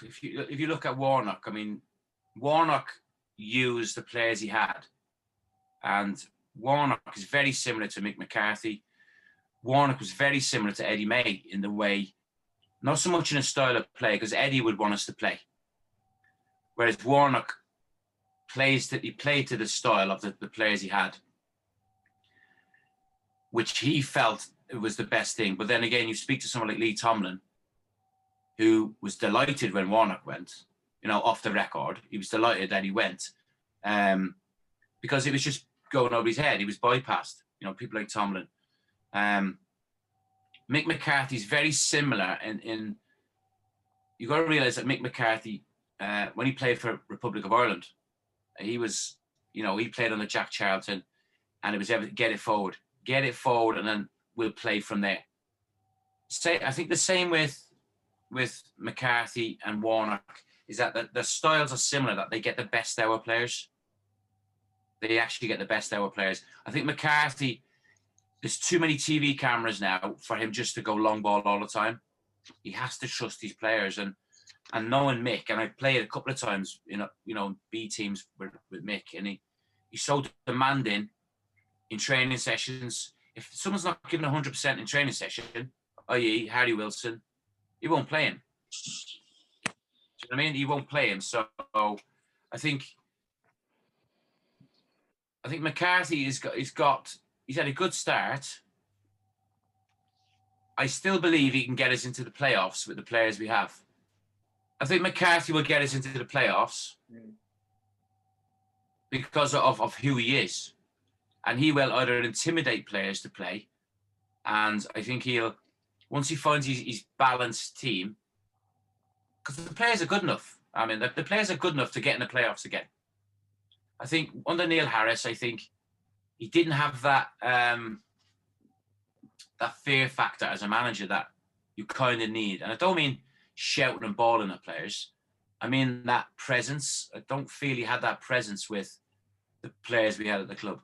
if you look at Warnock, I mean, Warnock used the players he had, and Warnock is very similar to Mick McCarthy. Warnock was very similar to Eddie May in the way, not so much in a style of play, because Eddie would want us to play, whereas Warnock played to the style of the players he had, which he felt it was the best thing. But then again, you speak to someone like Lee Tomlin, who was delighted when Warnock went, off the record. He was delighted that he went, because it was just going over his head. He was bypassed, people like Tomlin. Mick McCarthy's very similar in you got to realise that Mick McCarthy, when he played for Republic of Ireland, he was, he played under Jack Charlton, and it was get it forward, and then we'll play from there. I think the same with McCarthy and Warnock is that the styles are similar, that they get the best out of players. They actually get the best out of players. I think McCarthy, there's too many TV cameras now for him just to go long ball all the time. He has to trust these players, and knowing Mick, and I've played a couple of times, B teams with Mick, and he's so demanding in training sessions. If someone's not giving 100% in training session, i.e. Harry Wilson, he won't play him. Do you know what I mean? He won't play him. So I think McCarthy he's had a good start. I still believe he can get us into the playoffs with the players we have. I think McCarthy will get us into the playoffs because of who he is. And he will either intimidate players to play, and I think once he finds his balanced team, because the players are good enough. I mean, the players are good enough to get in the playoffs again. I think under Neil Harris, I think he didn't have that that fear factor as a manager that you kind of need. And I don't mean shouting and bawling at players. I mean that presence. I don't feel he had that presence with the players we had at the club.